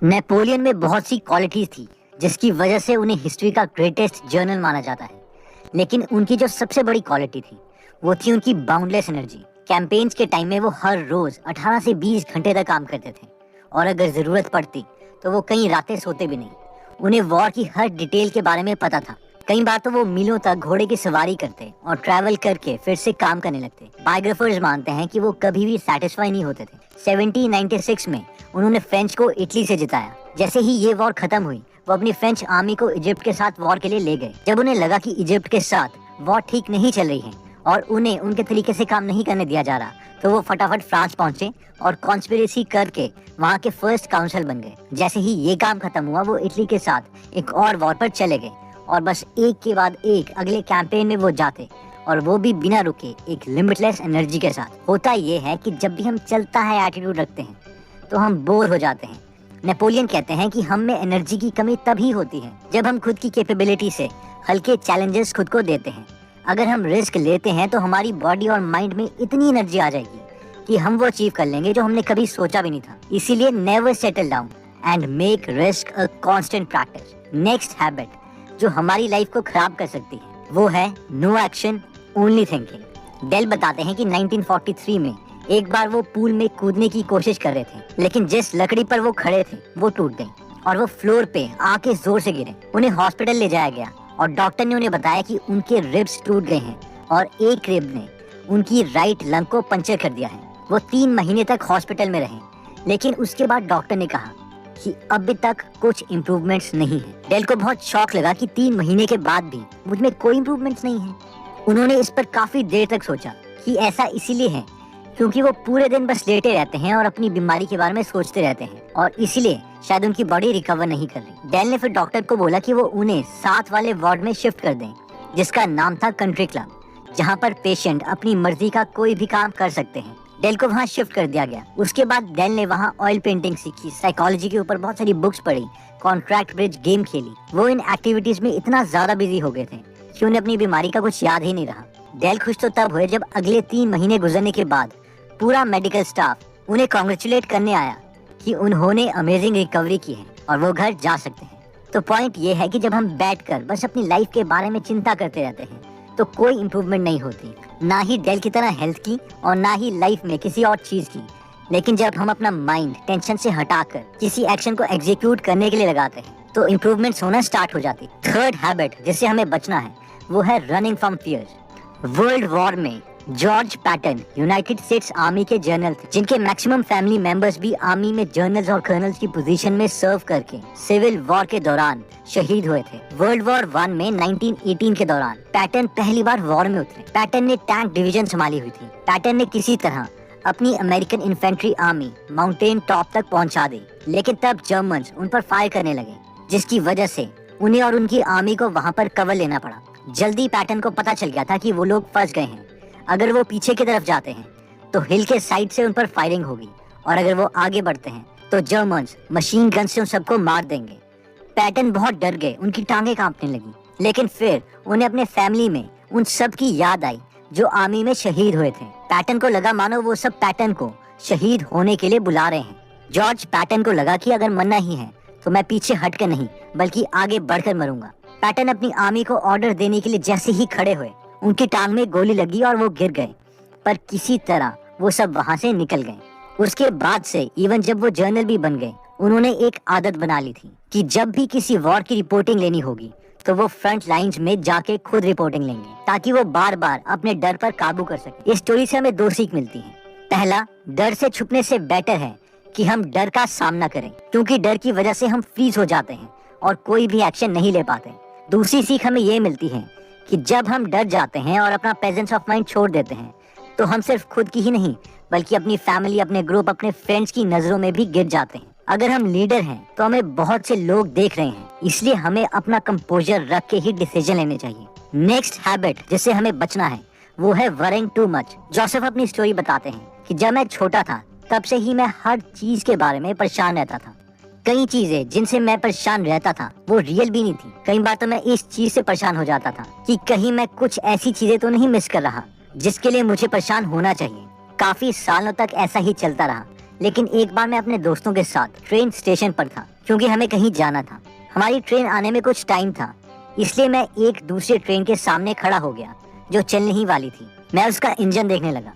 Napoleon में बहुत सी qualities थी जिसकी वजह से उन्हें हिस्ट्री का ग्रेटेस्ट जर्नल माना जाता है। लेकिन उनकी जो सबसे बड़ी क्वालिटी थी वो थी उनकी बाउंडलेस एनर्जी। कैंपेन्स के टाइम में वो हर रोज 18 से 20 घंटे तक काम करते थे और अगर जरूरत पड़ती तो वो कई रातें सोते भी नहीं। उन्हें वॉर की हर डिटेल के बारे में पता था। कई बार तो वो मीलों तक घोड़े की सवारी करते और ट्रैवल करके फिर से काम करने लगते। बायोग्राफर्स मानते हैं कि वो कभी भी सेटिस्फाई नहीं होते थे। 1796 में उन्होंने फ्रेंच को इटली से जिताया। जैसे ही ये वॉर खत्म हुई वो अपनी फ्रेंच आर्मी को इजिप्ट के साथ वॉर के लिए ले गए। जब उन्हें लगा कि इजिप्ट के साथ वॉर ठीक नहीं चल रही है और उन्हें उनके तरीके से काम नहीं करने दिया जा रहा, तो वो फटाफट फ्रांस पहुंचे और कॉन्स्पिरेसी करके वहाँ के फर्स्ट काउंसिल बन गए। जैसे ही ये काम खत्म हुआ वो इटली के साथ एक और वॉर पर चले गए और बस एक के बाद एक अगले कैंपेन में वो जाते और वो भी बिना रुके एक लिमिटलेस एनर्जी के साथ। होता ये है कि जब भी हम चलता है एटीट्यूड रखते हैं तो हम बोर हो जाते हैं। नेपोलियन कहते हैं कि हम में एनर्जी की कमी तभी होती है जब हम खुद की कैपेबिलिटी से हल्के चैलेंजेस खुद को देते हैं। अगर हम रिस्क लेते हैं तो हमारी बॉडी और माइंड में इतनी एनर्जी आ जाएगी कि हम वो अचीव कर लेंगे जो हमने कभी सोचा भी नहीं था। इसीलिए never settle down and make risk a constant practice. Next habit जो हमारी लाइफ को खराब कर सकती है वो है no action only thinking. Dale बताते हैं कि 1943 में एक बार वो पूल में कूदने की कोशिश कर रहे थे, लेकिन जिस लकड़ी पर वो खड़े थे वो टूट गई और वो फ्लोर पे आके जोर से गिरे। उन्हें हॉस्पिटल ले जाया गया और डॉक्टर ने उन्हें बताया कि उनके रिब्स टूट गए हैं और एक रिब ने उनकी राइट लंग को पंचर कर दिया है। वो 3 महीने तक हॉस्पिटल में रहे, लेकिन उसके बाद डॉक्टर ने कहा कि अभी तक कुछ इम्प्रूवमेंट्स नहीं है। डेल को बहुत शॉक लगा कि 3 महीने के बाद भी मुझ में कोई इम्प्रूवमेंट्स नहीं है। उन्होंने इस पर काफी देर तक सोचा कि ऐसा इसीलिए है क्योंकि वो पूरे दिन बस लेटे रहते हैं और अपनी बीमारी के बारे में सोचते रहते हैं और इसीलिए शायद उनकी बॉडी रिकवर नहीं कर रही। डेल ने फिर डॉक्टर को बोला कि वो उन्हें 7 वाले वार्ड में शिफ्ट कर दें, जिसका नाम था कंट्री क्लब, जहाँ पर पेशेंट अपनी मर्जी का कोई भी काम कर सकते हैं। डेल को वहाँ शिफ्ट कर दिया गया। उसके बाद डेल ने वहाँ ऑयल पेंटिंग सीखी, साइकोलॉजी के ऊपर बहुत सारी बुक्स पढ़ी, कॉन्ट्रैक्ट ब्रिज गेम खेली। वो इन एक्टिविटीज में इतना ज्यादा बिजी हो गए थे कि उन्हें अपनी बीमारी का कुछ याद ही नहीं रहा। डेल खुश तो तब हुए जब अगले 3 महीने गुजरने के बाद पूरा मेडिकल स्टाफ उन्हें कॉन्ग्रेचुलेट करने आया कि उन्होंने अमेजिंग रिकवरी की है और वो घर जा सकते हैं। तो पॉइंट ये है कि जब हम बैठकर बस अपनी लाइफ के बारे में चिंता करते रहते हैं तो कोई इम्प्रूवमेंट नहीं होती, ना ही डेल की तरह हेल्थ की और ना ही लाइफ में किसी और चीज की। लेकिन जब हम अपना माइंड टेंशन से हटाकर किसी एक्शन को एग्जीक्यूट करने के लिए लगाते हैं तो इम्प्रूवमेंट्स होना स्टार्ट हो जाती। थर्ड हैबिट जिससे हमें बचना है वो है running from fears. World war में George Patton United States army के जनरल थे, जिनके मैक्सिमम फैमिली मेंबर्स भी आर्मी में जनरल्स और कर्नल्स की पोजीशन में सर्व करके सिविल वॉर के दौरान शहीद हुए थे। वर्ल्ड वॉर 1 में 1918 के दौरान पैटन पहली बार वॉर में उतरे। पैटन ने टैंक डिवीजन संभाली हुई थी। पैटन ने किसी तरह अपनी American infantry army mountain top तक पहुंचा दी, लेकिन तब जर्मन्स उन पर फायर करने लगे, जिसकी वजह से उन्हें और उनकी आर्मी को वहां पर कवर लेना पड़ा। जल्दी पैटन को पता चल गया था कि वो लोग फंस गए हैं। अगर वो पीछे की तरफ जाते हैं तो हिल के साइड से उन पर फायरिंग होगी और अगर वो आगे बढ़ते हैं तो जर्मन्स मशीन गन से उन सबको मार देंगे। पैटन बहुत डर गए, उनकी टांगें कांपने लगी, लेकिन फिर उन्हें अपने फैमिली में उन सब की याद आई जो आर्मी में शहीद हुए थे। पैटन को लगा मानो वो सब पैटन को शहीद होने के लिए बुला रहे हैं। जॉर्ज पैटन को लगा कि अगर मरना ही है तो मैं पीछे हट कर नहीं बल्कि आगे बढ़कर मरूंगा। पैटन अपनी आर्मी को ऑर्डर देने के लिए जैसे ही खड़े हुए उनकी टांग में गोली लगी और वो गिर गए, पर किसी तरह वो सब वहां से निकल गए। उसके बाद से इवन जब वो जर्नल भी बन गए उन्होंने एक आदत बना ली थी कि जब भी किसी वॉर की रिपोर्टिंग लेनी होगी तो वो फ्रंट लाइंस में जाके खुद रिपोर्टिंग लेंगे ताकि वो बार बार अपने डर पर काबू कर सके। इस स्टोरी से हमें 2 सीख मिलती है। पहला, डर से छुपने से बेटर है कि हम डर का सामना करें, क्योंकि डर की वजह से हम फ्रीज हो जाते हैं और कोई भी एक्शन नहीं ले पाते। दूसरी सीख हमें ये मिलती है कि जब हम डर जाते हैं और अपना प्रेजेंस ऑफ माइंड छोड़ देते हैं तो हम सिर्फ खुद की ही नहीं बल्कि अपनी फैमिली, अपने ग्रुप, अपने फ्रेंड्स की नजरों में भी गिर जाते हैं। अगर हम लीडर हैं तो हमें बहुत से लोग देख रहे हैं, इसलिए हमें अपना कंपोजर रख के ही डिसीजन लेने चाहिए। नेक्स्ट हैबिट जिससे हमें बचना है वो है वरिंग टू मच। जोसेफ अपनी स्टोरी बताते हैं कि जब मैं छोटा था तब से ही मैं हर चीज के बारे में परेशान रहता था। कई चीजें जिनसे मैं परेशान रहता था वो रियल भी नहीं थी। कई बार तो मैं इस चीज से परेशान हो जाता था कि कहीं मैं कुछ ऐसी चीजें तो नहीं मिस कर रहा जिसके लिए मुझे परेशान होना चाहिए। काफी सालों तक ऐसा ही चलता रहा, लेकिन एक बार मैं अपने दोस्तों के साथ ट्रेन स्टेशन पर था क्योंकि हमें कहीं जाना था। हमारी ट्रेन आने में कुछ टाइम था, इसलिए मैं एक दूसरे ट्रेन के सामने खड़ा हो गया जो चलने ही वाली थी। मैं उसका इंजन देखने लगा।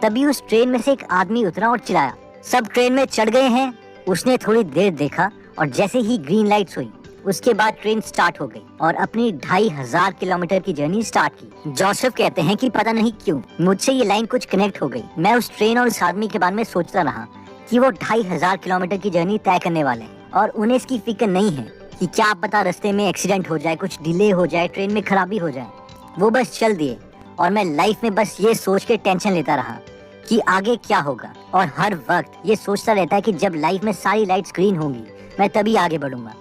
तभी उस ट्रेन में से एक आदमी उतरा और चिल्लाया, सब ट्रेन में चढ़ गए हैं। उसने थोड़ी देर देखा और जैसे ही ग्रीन लाइट्स हुई उसके बाद ट्रेन स्टार्ट हो गई और अपनी 2500 किलोमीटर की जर्नी स्टार्ट की। जोसेफ कहते हैं कि पता नहीं क्यों मुझसे ये लाइन कुछ कनेक्ट हो गई। मैं उस ट्रेन और उस आदमी के बारे में सोचता रहा कि वो 2500 किलोमीटर की जर्नी तय करने वाले हैं और उन्हें इसकी फिक्र नहीं है कि क्या पता रास्ते में एक्सीडेंट हो जाए, कुछ डिले हो जाए, ट्रेन में खराबी हो जाए। वो बस चल दिए और मैं लाइफ में बस ये सोच के टेंशन लेता रहा कि आगे क्या होगा, और हर वक्त ये सोचता रहता है कि जब लाइफ में सारी लाइट्स ग्रीन होंगी मैं तभी आगे बढ़ूंगा।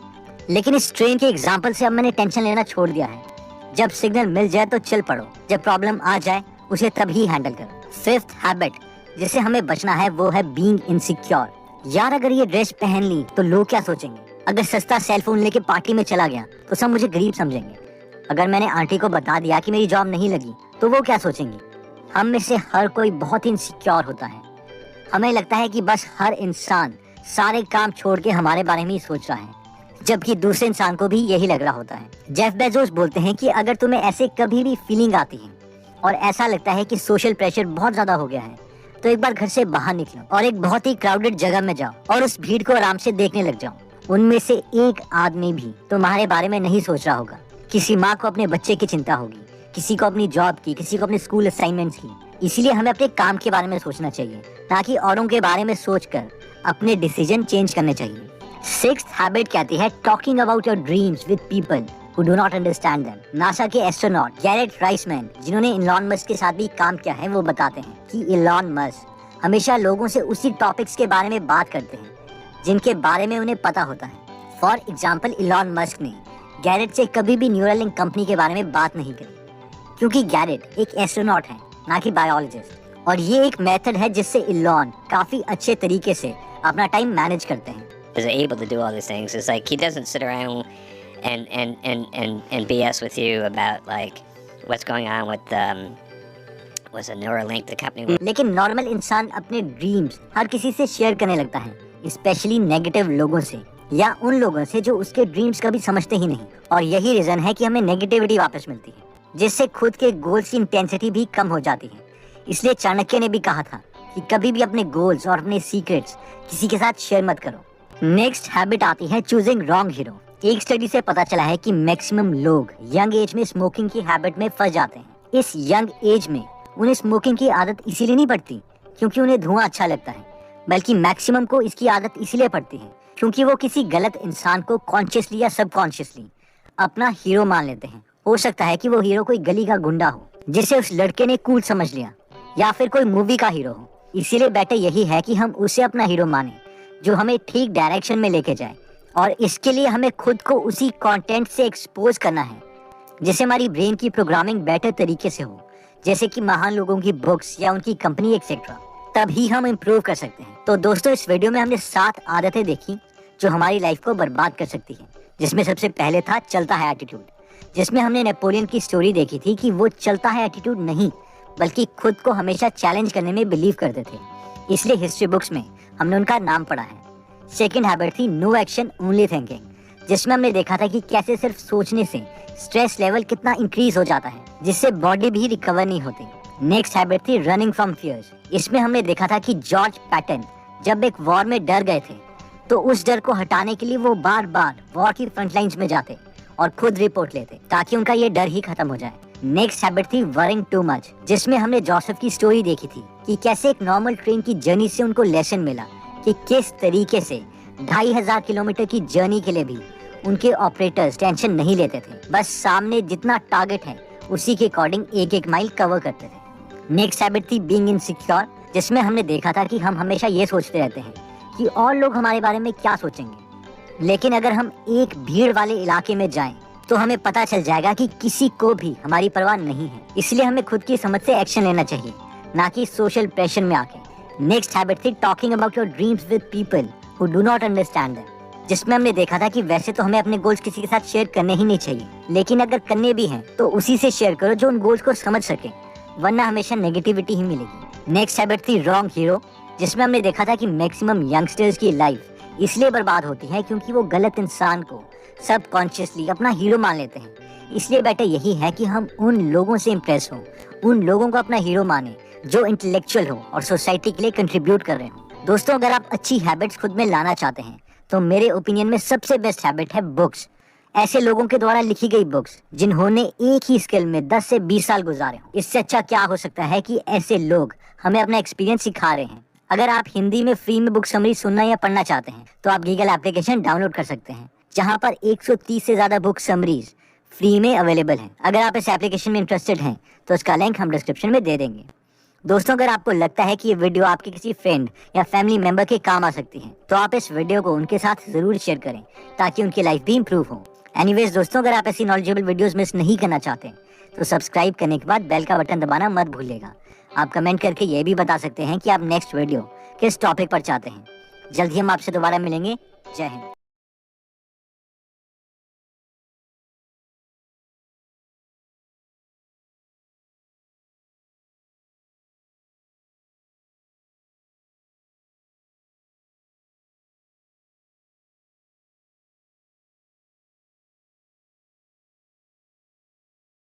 लेकिन इस ट्रेन के एग्जाम्पल से अब मैंने टेंशन लेना छोड़ दिया है। जब सिग्नल मिल जाए तो चल पड़ो, जब प्रॉब्लम आ जाए उसे तभी हैंडल करो। फिफ्थ हैबिट जिससे हमें बचना है वो है बीइंग इनसिक्योर। यार अगर ये ड्रेस पहन ली तो लोग क्या सोचेंगे? अगर सस्ता सेलफोन लेके पार्टी में चला गया तो सब मुझे गरीब समझेंगे। अगर मैंने आंटी को बता दिया कि मेरी जॉब नहीं लगी तो वो क्या सोचेंगी? हम में से हर कोई बहुत इनसिक्योर होता है। हमें लगता है कि बस हर इंसान सारे काम छोड़ के हमारे बारे में ही सोच रहा है, जबकि दूसरे इंसान को भी यही लग रहा होता है। जेफ बेजोस बोलते हैं कि अगर तुम्हें ऐसे कभी भी फीलिंग आती है और ऐसा लगता है कि सोशल प्रेशर बहुत ज्यादा हो गया है तो एक बार घर से बाहर निकलो और एक बहुत ही क्राउडेड जगह में जाओ और उस भीड़ को आराम से देखने लग जाओ। उनमें से एक आदमी भी तुम्हारे बारे में नहीं सोच रहा होगा। किसी माँ को अपने बच्चे की चिंता होगी, किसी को अपनी जॉब की, किसी को अपने स्कूल असाइनमेंट्स की। इसीलिए हमें अपने काम के बारे में सोचना चाहिए ताकि औरों के बारे में सोचकर अपने डिसीजन चेंज करने चाहिए। सिक्स्थ हैबिट कहती है talking about your dreams with people who do not understand them। NASA के एस्ट्रोनॉट गैरेट राइसमैन जिन्होंने इलॉन मस्क के साथ भी काम किया है वो बताते हैं कि इलॉन मस्क हमेशा लोगों से उसी टॉपिक्स के बारे में बात करते हैं जिनके बारे में उन्हें पता होता है। फॉर एग्जाम्पल इलॉन मस्क ने गैरेट से कभी भी न्यूरालिंक कंपनी के बारे में बात नहीं करी क्योंकि गैरेट एक एस्ट्रोनॉट है ना कि बायोलॉजिस्ट, और ये एक मेथड है जिससे इलॉन काफी अच्छे तरीके से अपना टाइम मैनेज करते हैं। is able to do all these things. It's like he doesn't sit around and BS with you about like what's going on with what's a Neuralink, the company. लेकिन normal इंसान अपने dreams हर किसी से share करने लगता है, specially negative लोगों से या उन लोगों से जो उसके ड्रीम्स कभी समझते ही नहीं। और यही रीजन है कि हमें नेगेटिविटी वापस मिलती है जिससे खुद के गोल्स की इंटेंसिटी भी कम हो जाती है। इसलिए चाणक्य ने भी कहा था कि कभी भी अपने गोल्स और अपने सीक्रेट्स किसी के साथ शेयर मत करो। नेक्स्ट हैबिट आती है चूजिंग रॉन्ग हीरो। एक स्टडी से पता चला है कि मैक्सिमम लोग यंग एज में स्मोकिंग की हैबिट में फंस जाते हैं। इस यंग एज में उन्हें स्मोकिंग की आदत इसीलिए नहीं पड़ती क्योंकि उन्हें धुआं अच्छा लगता है, बल्कि मैक्सिमम को इसकी आदत इसीलिए पड़ती है क्योंकि वो किसी गलत इंसान को कॉन्शियसली या सबकॉन्शियसली अपना हीरो मान लेते हैं। हो सकता है कि वो हीरो कोई गली का गुंडा हो जिसे उस लड़के ने कूल समझ लिया, या फिर कोई मूवी का हीरो हो। इसीलिए बेटर यही है कि हम उसे अपना हीरो माने जो हमें ठीक डायरेक्शन में लेके जाए, और इसके लिए हमें खुद को उसी कंटेंट से एक्सपोज करना है जिससे हमारी ब्रेन की प्रोग्रामिंग बेटर तरीके से हो, जैसे कि महान लोगों की बुक्स या उनकी कंपनी एक्सेट्रा। तभी हम इम्प्रूव कर सकते हैं। तो दोस्तों इस वीडियो में हमने 7 आदतें देखी जो हमारी लाइफ को बर्बाद कर सकती है, जिसमें सबसे पहले था चलता है एटीट्यूड, जिसमें हमने नेपोलियन की स्टोरी देखी थी कि वो चलता है एटीट्यूड नहीं बल्कि खुद को हमेशा चैलेंज करने में बिलीव करते थे, इसलिए हिस्ट्री बुक्स में हमने उनका नाम पढ़ा है। सेकंड हैबिट थी नो एक्शन ओनली थिंकिंग, जिसमें हमने देखा था कि कैसे सिर्फ सोचने से स्ट्रेस लेवल कितना इंक्रीज हो जाता है जिससे बॉडी भी रिकवर नहीं होती। नेक्स्ट हैबिट थी रनिंग फ्रॉम फियर्स। इसमें हमने देखा था कि जॉर्ज पैटन जब एक वॉर में डर गए थे तो उस डर को हटाने के लिए वो बार बार वॉर की फ्रंट लाइन्स में जाते और खुद रिपोर्ट लेते ताकि उनका ये डर ही खत्म हो जाए। नेक्स्ट हैबिट थी वरिंग टू मच, जिसमें हमने जोसेफ की स्टोरी देखी थी कि कैसे एक नॉर्मल ट्रेन की जर्नी से उनको लेसन मिला कि किस तरीके से 2500 किलोमीटर की जर्नी के लिए भी उनके ऑपरेटर्स टेंशन नहीं लेते थे, बस सामने जितना टारगेट है उसी के अकॉर्डिंग एक माइल कवर करते थे। नेक्स्ट हैबिट थी बीइंग इनसिक्योर, जिसमें हमने देखा था कि हम हमेशा ये सोचते रहते हैं कि और लोग हमारे बारे में क्या सोचेंगे, लेकिन अगर हम एक भीड़ वाले इलाके में जाएं तो हमें पता चल जाएगा कि किसी को भी हमारी परवाह नहीं है। इसलिए हमें खुद की समझ से एक्शन लेना चाहिए, ना कि सोशल प्रेशर में आके। नेक्स्ट हैबिट थी talking about your dreams with people who do not understand them, जिसमें हमने देखा था कि वैसे तो हमें अपने गोल्स किसी के साथ शेयर करने ही नहीं चाहिए, लेकिन अगर करने भी हैं तो उसी से शेयर करो जो उन गोल्स को समझ सके, वरना हमेशा नेगेटिविटी ही मिलेगी। नेक्स्ट हैबिट थी रॉन्ग हीरो, जिसमें हमने देखा था कि मैक्सिमम यंगस्टर्स की लाइफ इसलिए बर्बाद होती है क्योंकि वो गलत इंसान को सबकॉन्शियसली अपना हीरो मान लेते हैं। इसलिए बेटर यही है कि हम उन लोगों से इम्प्रेस हों, उन लोगों को अपना हीरो माने जो इंटेलेक्चुअल हो और सोसाइटी के लिए कंट्रीब्यूट कर रहे हो। दोस्तों, अगर आप अच्छी हैबिट्स खुद में लाना चाहते हैं तो मेरे ओपिनियन में सबसे बेस्ट हैबिट है बुक्स। ऐसे लोगों के द्वारा लिखी गई बुक्स जिन्होंने एक ही स्किल में 10 से 20 साल गुजारे हों। इससे अच्छा क्या हो सकता है कि ऐसे लोग हमें अपना एक्सपीरियंस सिखा रहे हैं। अगर आप हिंदी में फ्री में बुक समरी सुनना या पढ़ना चाहते हैं तो आप गीगल एप्लीकेशन डाउनलोड कर सकते हैं, जहां पर 130 से ज्यादा बुक समरीज फ्री में अवेलेबल हैं। अगर आप इस एप्लीकेशन में इंटरेस्टेड हैं तो उसका लिंक हम डिस्क्रिप्शन में दे देंगे। दोस्तों, अगर आपको लगता है कि ये वीडियो आपके किसी फ्रेंड या फैमिली मेंबर के काम आ सकती है तो आप इस वीडियो को उनके साथ जरूर शेयर करें ताकि उनकी लाइफ भी इंप्रूव हो। एनीवेज दोस्तों, अगर आप ऐसी नॉलेजेबल वीडियोस मिस नहीं करना चाहते तो सब्सक्राइब करने के बाद बेल का बटन दबाना मत भूलिएगा। आप कमेंट करके ये भी बता सकते हैं कि आप नेक्स्ट वीडियो किस टॉपिक पर चाहते हैं। जल्द ही हम आपसे दोबारा मिलेंगे। जय हिंद।